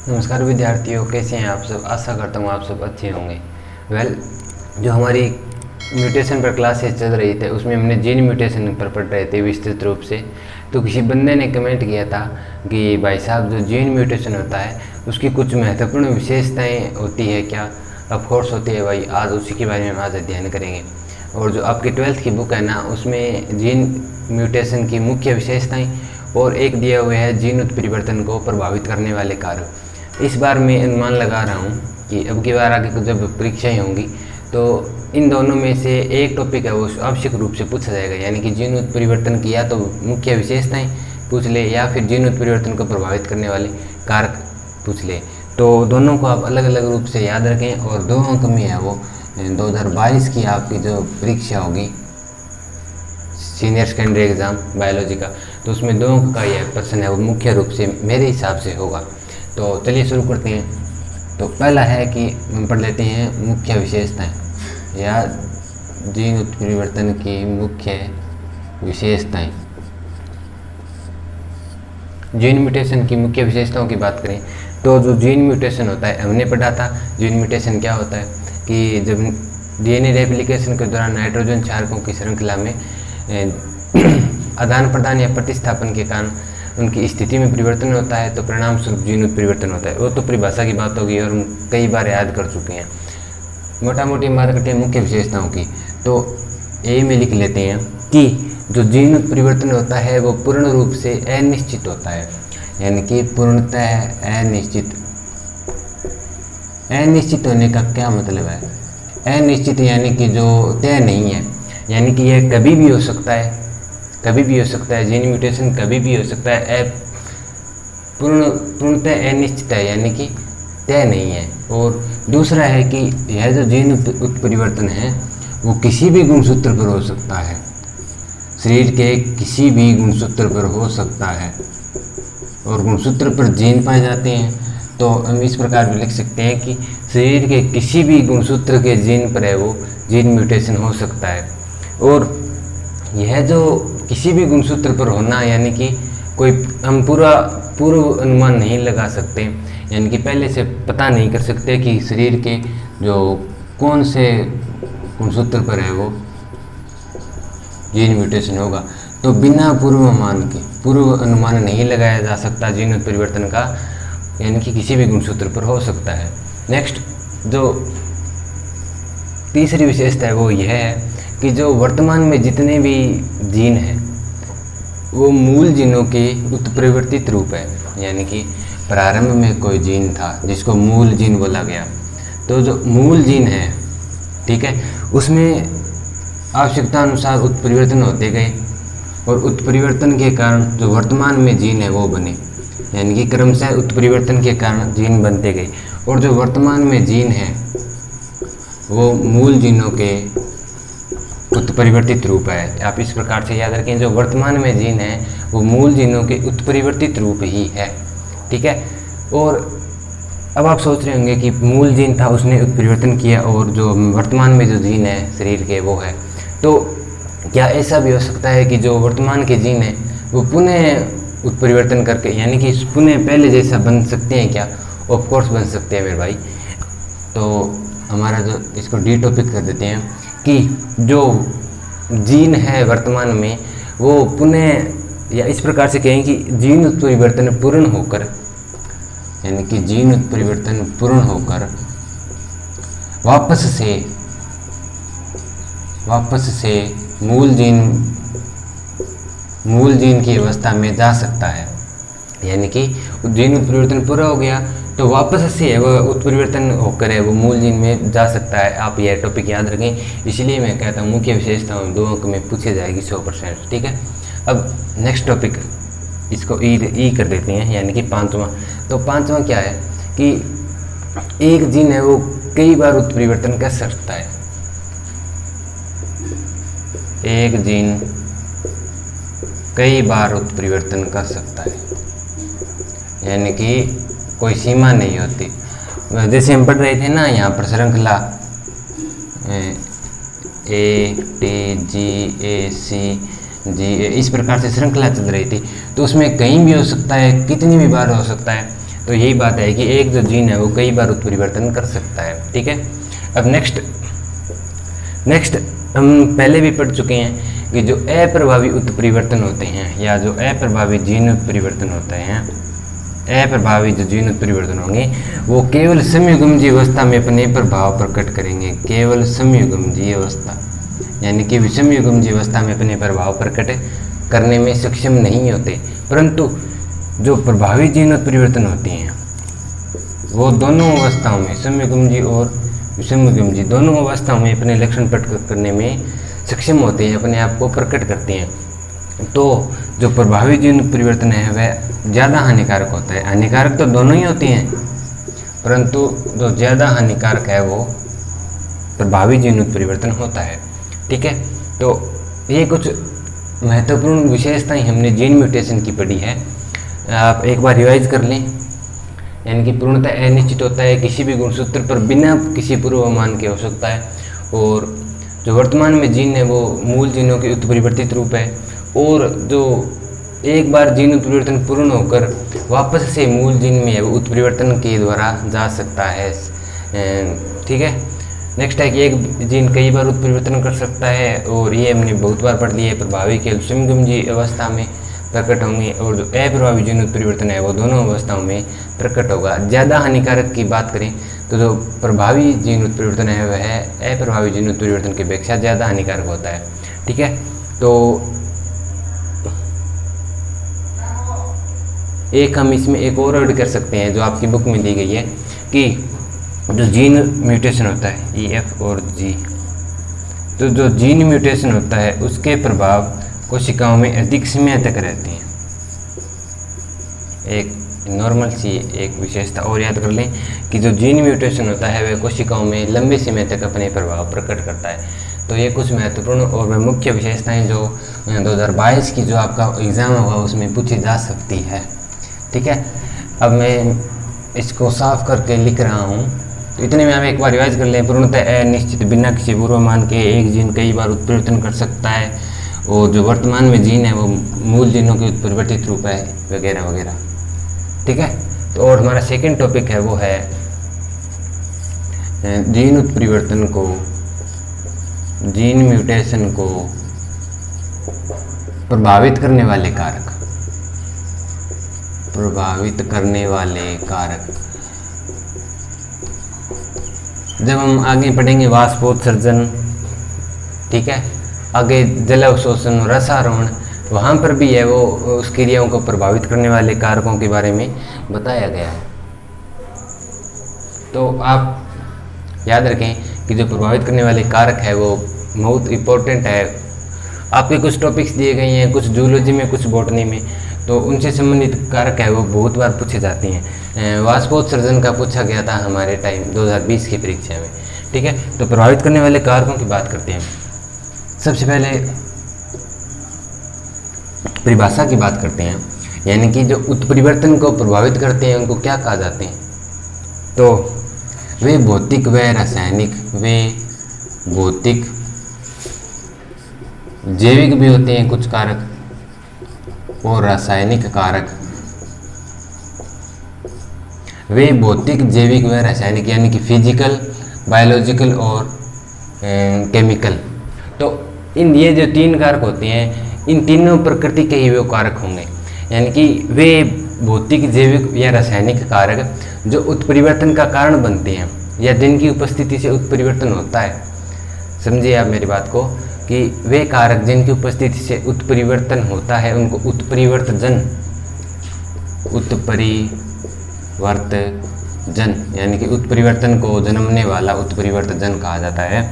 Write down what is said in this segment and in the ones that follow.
नमस्कार विद्यार्थियों, कैसे हैं आप सब। आशा करता हूँ आप सब अच्छे होंगे। जो हमारी म्यूटेशन पर क्लासेस चल रही थी उसमें हमने जीन म्यूटेशन पर पढ़ रहे थे विस्तृत रूप से। तो किसी बंदे ने कमेंट किया था कि भाई साहब जो जीन म्यूटेशन होता है उसकी कुछ महत्वपूर्ण विशेषताएं होती है क्या। ऑफ कोर्स होती है भाई, आज उसी के बारे में आज अध्ययन करेंगे। और जो आपकी 12th की बुक है ना, उसमें जीन म्यूटेशन की मुख्य विशेषताएं और एक दिया हुआ है जीन उत्परिवर्तन को प्रभावित करने वाले कारक। इस बार मैं अनुमान लगा रहा हूँ कि अब की बार आगे जब परीक्षाएं होंगी तो इन दोनों में से एक टॉपिक है वो आवश्यक रूप से पूछा जाएगा, यानी कि जीन उत्परिवर्तन की या तो मुख्य विशेषताएं पूछ ले या फिर जीन उत्परिवर्तन को प्रभावित करने वाले कारक पूछ ले। तो दोनों को आप अलग अलग रूप से याद रखें। और 2 अंक में है वो 2022 की आपकी जो परीक्षा होगी सीनियर सेकेंडरी एग्ज़ाम बायोलॉजी का, तो उसमें 2 अंक का यह प्रश्न है वो मुख्य रूप से मेरे हिसाब से होगा। तो चलिए शुरू करते हैं। तो पहला है कि हम पढ़ लेते हैं मुख्य विशेषताएं या जीन उत्परिवर्तन की मुख्य विशेषताएं। जीन म्यूटेशन की मुख्य विशेषताओं की बात करें तो जो जीन म्यूटेशन होता है हमने पढ़ा था। जीन म्यूटेशन क्या होता है कि जब डीएनए रेप्लिकेशन के दौरान नाइट्रोजन क्षारकों की श्रृंखला में आदान प्रदान या प्रतिस्थापन के कारण उनकी स्थिति में परिवर्तन होता है तो परिणाम स्वरूप जीन उत्परिवर्तन होता है। वो तो परिभाषा की बात होगी और हम कई बार याद कर चुके हैं। मोटा मोटी बात करते हैं मुख्य विशेषताओं की, तो ए में लिख लेते हैं कि जो जीन उत्परिवर्तन होता है वो पूर्ण रूप से अनिश्चित होता है, यानी कि पूर्णतः अनिश्चित। अनिश्चित होने का क्या मतलब है? अनिश्चित यानी कि जो तय नहीं है, यानी कि यह कभी भी हो सकता है, कभी भी हो सकता है। जीन म्यूटेशन कभी भी हो सकता है। पूर्णतः अनिश्चित है, यानी कि तय नहीं है। और दूसरा है कि यह जो जीन उत्परिवर्तन है वो किसी भी गुणसूत्र पर हो सकता है, शरीर के किसी भी गुणसूत्र पर हो सकता है और गुणसूत्र पर जीन पाए जाते हैं। तो हम इस प्रकार भी लिख सकते हैं कि शरीर के किसी भी गुणसूत्र के जीन पर है वो जीन म्यूटेशन हो सकता है। और यह जो किसी भी गुणसूत्र पर होना, यानी कि कोई हम पूर्व अनुमान नहीं लगा सकते, यानी कि पहले से पता नहीं कर सकते कि शरीर के जो कौन से गुणसूत्र पर है वो जीन म्यूटेशन होगा। तो बिना पूर्व अनुमान नहीं लगाया जा सकता जीन उत्परिवर्तन का, यानी कि किसी भी गुणसूत्र पर हो सकता है। नेक्स्ट जो तीसरी विशेषता है वो यह है कि जो वर्तमान में जितने भी जीन हैं वो मूल जीनों के उत्परिवर्तित रूप है, यानी कि प्रारंभ में कोई जीन था जिसको मूल जीन बोला गया। तो जो मूल जीन है, ठीक है, उसमें आवश्यकता अनुसार उत्परिवर्तन होते गए और उत्परिवर्तन के कारण जो वर्तमान में जीन है वो बने, यानी कि क्रमशः उत्परिवर्तन के कारण जीन बनते गए। और जो वर्तमान में जीन है वो मूल जीनों के उत्परिवर्तित रूप है। आप इस प्रकार से याद रखें, जो वर्तमान में जीन है वो मूल जीनों के उत्परिवर्तित रूप ही है, ठीक है। और अब आप सोच रहे होंगे कि मूल जीन था उसने उत्परिवर्तन किया और जो वर्तमान में जो जीन है शरीर के वो है, तो क्या ऐसा भी हो सकता है कि जो वर्तमान के जीन है वो पुनः उत्परिवर्तन करके, यानी कि पुनः पहले जैसा बन सकते हैं क्या? ऑफ कोर्स बन सकते हैं मेरे भाई। तो हमारा जो इसको डी टॉपिक कर देते हैं कि जो जीन है वर्तमान में वो पुनः, या इस प्रकार से कहें कि जीन उत्परिवर्तन पूर्ण होकर, यानी कि जीन उत्परिवर्तन पूर्ण होकर वापस से मूल जीन की अवस्था में जा सकता है, यानी कि जीन उत्परिवर्तन पूरा हो गया तो वापस से वह उत्परिवर्तन होकर है वो मूल जीन में जा सकता है। आप यह टॉपिक याद रखें, इसलिए मैं कहता हूँ मुख्य विशेषताओं 2 अंक में पूछे जाएगी 100%, ठीक है। अब नेक्स्ट टॉपिक इसको ई कर देते हैं, यानी कि 5वां। तो 5वां क्या है कि एक जीन है वो कई बार उत्परिवर्तन कर सकता है। एक जीन कई बार उत्परिवर्तन कर सकता है, यानी कि कोई सीमा नहीं होती। जैसे हम पढ़ रहे थे ना यहाँ पर श्रृंखला ATGAC GA, इस प्रकार से श्रृंखला चल रही थी, तो उसमें कहीं भी हो सकता है, कितनी भी बार हो सकता है। तो यही बात है कि एक जो जीन है वो कई बार उत्परिवर्तन कर सकता है। ठीक है, अब नेक्स्ट हम पहले भी पढ़ चुके हैं कि जो अप्रभावी उत्परिवर्तन होते हैं या जो अप्रभावी जीन उत्परिवर्तन होते हैं, अप्रभावी जो जीन उत्परिवर्तन होंगे वो केवल समयुग्मजीय अवस्था में अपने प्रभाव प्रकट करेंगे। केवल समयुग्मजीय अवस्था यानी कि विषमयुग्मजीय अवस्था में अपने प्रभाव प्रकट करने में सक्षम नहीं होते, परंतु जो प्रभावी जीन उत्परिवर्तन होते हैं वो दोनों अवस्थाओं में, समयुग्मजीय और विषमयुग्मजीय दोनों अवस्थाओं में अपने लक्षण प्रकट करने में सक्षम होते हैं, अपने आप को प्रकट करते हैं। तो जो प्रभावी जीन उत्परिवर्तन है वह ज़्यादा हानिकारक होता है। हानिकारक तो दोनों ही होते हैं, परंतु जो ज़्यादा हानिकारक है वो प्रभावी जीन उत्परिवर्तन होता है। ठीक है, तो ये कुछ महत्वपूर्ण विशेषताएं हमने जीन म्यूटेशन की पढ़ी है, आप एक बार रिवाइज कर लें। यानी कि पूर्णतः अनिश्चित होता है, किसी भी गुणसूत्र पर बिना किसी पूर्वानुमान के हो सकता है, और जो वर्तमान में जीन है वो मूल जीनों के उत्परिवर्तित रूप है, और जो एक बार जीन उत्परिवर्तन पूर्ण होकर वापस से मूल जीन में वो उत्परिवर्तन के द्वारा जा सकता है। ठीक है, नेक्स्ट है कि एक जीन कई बार उत्परिवर्तन कर सकता है, और ये हमने बहुत बार पढ़ लिया है। प्रभावी केवल समयुग्मजीय अवस्था में प्रकट होंगे, और जो अप्रभावी जीन उत्परिवर्तन है वो दोनों अवस्थाओं में प्रकट होगा। ज़्यादा हानिकारक की बात करें तो जो प्रभावी जीन उत्परिवर्तन है वह अप्रभावी जीन उत्परिवर्तन की अपेक्षा ज़्यादा हानिकारक होता है। ठीक है, तो एक हम इसमें एक और ऐड कर सकते हैं जो आपकी बुक में दी गई है कि जो जीन म्यूटेशन होता है EF और G, तो जो जीन म्यूटेशन होता है उसके प्रभाव कोशिकाओं में अधिक समय तक रहते हैं। एक नॉर्मल सी एक विशेषता और याद कर लें कि जो जीन म्यूटेशन होता है वह कोशिकाओं में लंबे समय तक अपने प्रभाव प्रकट करता है। तो ये कुछ महत्वपूर्ण और वह मुख्य विशेषताएं जो 2022 की जो आपका एग्ज़ाम होगा उसमें पूछी जा सकती है। ठीक है, अब मैं इसको साफ करके लिख रहा हूँ, तो इतने में हम एक बार रिवाइज कर लें। पूर्णतः अनिश्चित बिना किसी पूर्वानुमान के एक जीन कई बार उत्परिवर्तन कर सकता है, और जो वर्तमान में जीन है वो मूल जीनों के उत्परिवर्तित रूप है, वगैरह वगैरह। ठीक है, तो और हमारा सेकंड टॉपिक है वो है जीन उत्परिवर्तन को, जीन म्यूटेशन को प्रभावित करने वाले कारक, प्रभावित करने वाले कारक। जब हम आगे पढ़ेंगे वाष्पोत्सर्जन, ठीक है, आगे जल अवशोषण, रसारोहण, वहाँ पर भी है वो उस क्रियाओं को प्रभावित करने वाले कारकों के बारे में बताया गया है। तो आप याद रखें कि जो प्रभावित करने वाले कारक है वो बहुत इम्पोर्टेंट है। आपके कुछ टॉपिक्स दिए गए हैं, कुछ जूलॉजी में, कुछ बॉटनी में, तो उनसे संबंधित कारक है वो बहुत बार पूछे जाते हैं। वाष्पोत्सर्जन का पूछा गया था हमारे टाइम 2020 की परीक्षा में। ठीक है, तो प्रभावित करने वाले कारकों की बात करते हैं। सबसे पहले परिभाषा की बात करते हैं, यानी कि जो उत्परिवर्तन को प्रभावित करते हैं उनको क्या कहा जाते हैं। तो वे भौतिक व रासायनिक, वे भौतिक जैविक भी होते हैं कुछ कारक, और रासायनिक कारक। वे भौतिक, जैविक व रासायनिक यानी कि फिजिकल, बायोलॉजिकल और केमिकल। तो इन ये जो तीन कारक होते हैं, इन तीनों प्रकृति के ही वो कारक होंगे, यानी कि वे भौतिक, जैविक या रासायनिक कारक जो उत्परिवर्तन का कारण बनते हैं या जिनकी उपस्थिति से उत्परिवर्तन होता है। समझिए आप मेरी बात को कि वे कारक जिनकी उपस्थिति से उत्परिवर्तन होता है उनको उत्परिवर्तजन, उत्परिवर्तजन यानी कि उत्परिवर्तन को जन्मने वाला उत्परिवर्तजन कहा जाता है,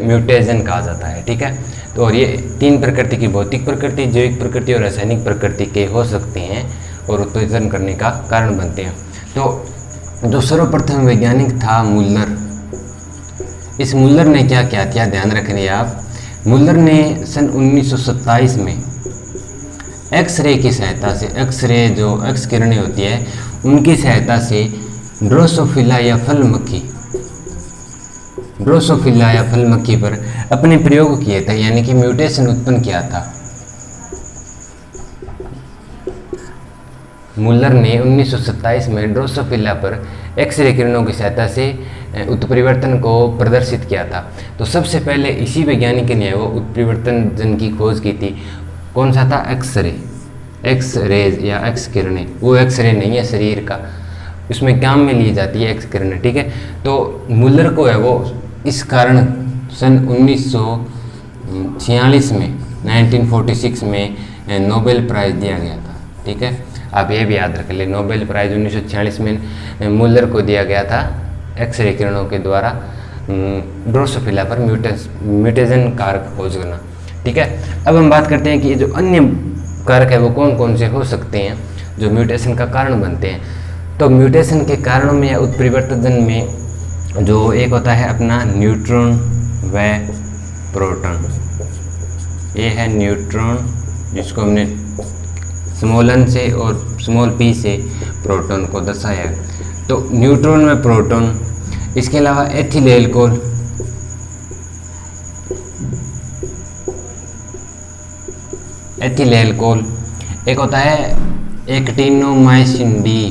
म्यूटेशन कहा जाता है। ठीक है, तो और ये तीन प्रकृति की, भौतिक प्रकृति, जैविक प्रकृति और रासायनिक प्रकृति के हो सकते हैं और उत्परिवर्तन करने का कारण बनते हैं। तो जो सर्वप्रथम वैज्ञानिक था मुल्लर, इस मुल्लर ने क्या किया था, ध्यान रखिए आप। मुल्लर ने सन 1927 में एक्सरे की सहायता से, एक्सरे जो एक्स किरणें होती है उनकी सहायता से ड्रोसोफिला या फल मक्खी, ड्रोसोफिला या फल मक्खी पर अपने प्रयोग किए थे, यानी कि म्यूटेशन उत्पन्न किया था। मुल्लर ने 1927 में ड्रोसोफिला पर एक्सरे किरणों की सहायता से उत्परिवर्तन को प्रदर्शित किया था। तो सबसे पहले इसी वैज्ञानिक ने वो उत्परिवर्तन जन की खोज की थी। कौन सा था? एक्सरे, एक्स रेज या एक्स किरणें। वो एक्सरे नहीं है शरीर का, उसमें काम में ली जाती है एक्स किरणें, ठीक है। तो मुल्लर को है वो इस कारण सन 1946 में 1946 में नोबेल प्राइज़ दिया गया था, ठीक है। आप ये भी याद रख लें, नोबेल प्राइज़ 1946 में मुल्लर को दिया गया था एक्सरे किरणों के द्वारा ड्रोसोफिला पर म्यूटेशन कारक खोज करना, ठीक है। अब हम बात करते हैं कि ये जो अन्य कारक है वो कौन कौन से हो सकते हैं जो म्यूटेशन का कारण बनते हैं। तो म्यूटेशन के कारणों में या उत्परिवर्तन में जो एक होता है अपना न्यूट्रॉन व प्रोटॉन। ये है न्यूट्रॉन जिसको हमने स्मॉल n से और स्मॉल p से प्रोटॉन को दर्शाया है। तो न्यूट्रॉन व प्रोटॉन, इसके अलावा एथिल एल्कोहल, एथिल एल्कोहल, एक होता है एक्टिनोमाइसिन डी,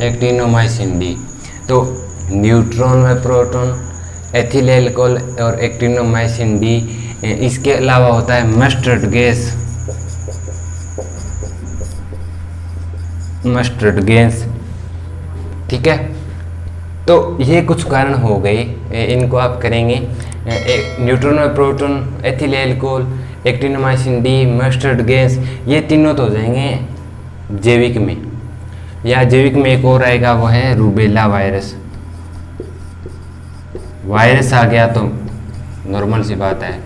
एक्टिनोमाइसिन डी। तो न्यूट्रॉन व प्रोटॉन, एथिल एल्कोहल और एक्टिनोमाइसिन डी। इसके अलावा होता है मस्टर्ड गैस, मस्टर्ड गैस, ठीक है। तो ये कुछ कारण हो गए, इनको आप करेंगे न्यूट्रॉन व proton, ethyl alcohol, actinomycin D, mustard gas, ये तीनों तो हो जाएंगे जैविक में। या जैविक में एक और आएगा, वो है रूबेला वायरस। वायरस आ गया तो नॉर्मल सी बात है,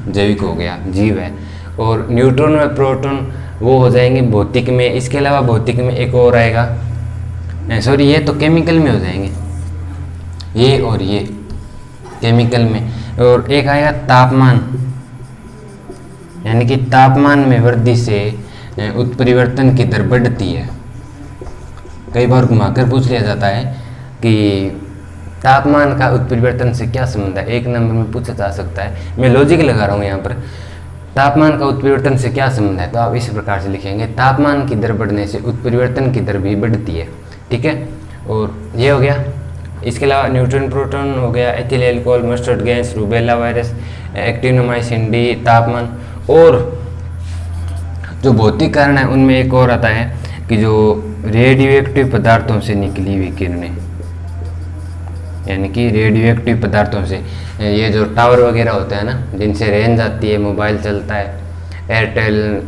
जैविक हो गया, जीव है। और न्यूट्रॉन व प्रोटॉन वो हो जाएंगे भौतिक में। इसके अलावा भौतिक में एक और आएगा, सॉरी ये तो केमिकल में हो जाएंगे, ये और ये केमिकल में। और एक आएगा तापमान, यानी कि तापमान में वृद्धि से उत्परिवर्तन की दर बढ़ती है। कई बार घुमाकर पूछ लिया जाता है कि तापमान का उत्परिवर्तन से क्या संबंध है, एक नंबर में पूछा जा सकता है। मैं लॉजिक लगा रहा हूँ यहाँ पर, तापमान का उत्परिवर्तन से क्या संबंध है, तो आप इस प्रकार से लिखेंगे, तापमान की दर बढ़ने से उत्परिवर्तन की दर भी बढ़ती है, ठीक है। और ये हो गया। इसके अलावा न्यूट्रॉन प्रोटॉन हो गया, ethyl alcohol, mustard gas, rubella virus, actinomycin D, तापमान। और जो भौतिक कारण है उनमें एक और आता है कि जो रेडियो एक्टिव पदार्थों से निकली हुई किरणें, यानी कि रेडियो एक्टिव पदार्थों से, ये जो टावर वगैरह होते हैं ना, जिनसे रेंज आती है, मोबाइल चलता है, एयरटेल,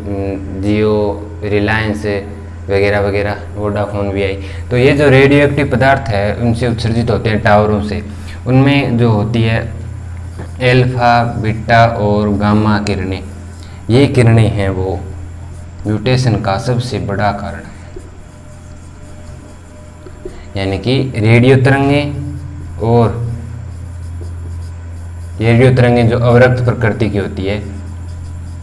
जियो, रिलायंस वगैरह वगैरह, वोडाफोन वी आई, तो ये जो रेडियो एक्टिव पदार्थ है उनसे उत्सर्जित होते हैं टावरों से। उनमें जो होती है एल्फा, बीटा और गामा किरणें, ये किरणें हैं वो म्यूटेशन का सबसे बड़ा कारण है। यानी कि रेडियो तरंगें, और रेडियो तरंगें जो अवरक्त प्रकृति की होती है,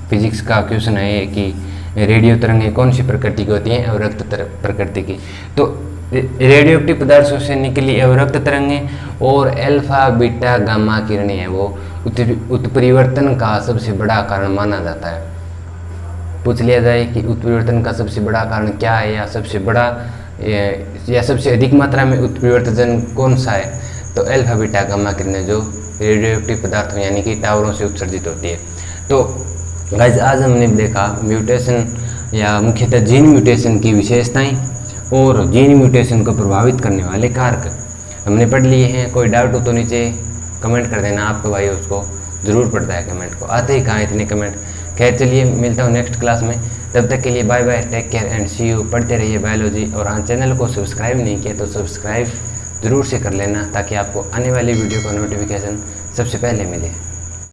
फिजिक्स का क्वेश्चन है कि रेडियो तरंगें कौन सी प्रकृति की होती हैं, अवरक्त प्रकृति की। तो रेडियो एक्टिव पदार्थों से निकली अवरक्त तरंगें और अल्फा, बीटा, गामा किरणें हैं वो उत्परिवर्तन का सबसे बड़ा कारण माना जाता है। पूछ लिया जाए कि उत्परिवर्तन का सबसे बड़ा कारण क्या है, या सबसे बड़ा या सबसे अधिक मात्रा में उत्परिवर्तन कौन सा है, तो अल्फा, बीटा, गामा किरणें जो रेडियो एक्टिव पदार्थों यानी कि टावरों से उत्सर्जित होती है। तो गाइस आज हमने देखा म्यूटेशन या मुख्यतः जीन म्यूटेशन की विशेषताएं और जीन म्यूटेशन को प्रभावित करने वाले कारक हमने पढ़ लिए हैं। कोई डाउट हो तो नीचे कमेंट कर देना, आपको भाई उसको ज़रूर पढ़ता है कमेंट को, आते ही कहाँ इतने कमेंट। खैर चलिए मिलता हूँ नेक्स्ट क्लास में, तब तक के लिए bye bye, take care and see you. पढ़ते रहिए बायोलॉजी। और हाँ, चैनल को सब्सक्राइब नहीं किया तो सब्सक्राइब ज़रूर से कर लेना, ताकि आपको आने वाली वीडियो का नोटिफिकेशन सबसे पहले मिले।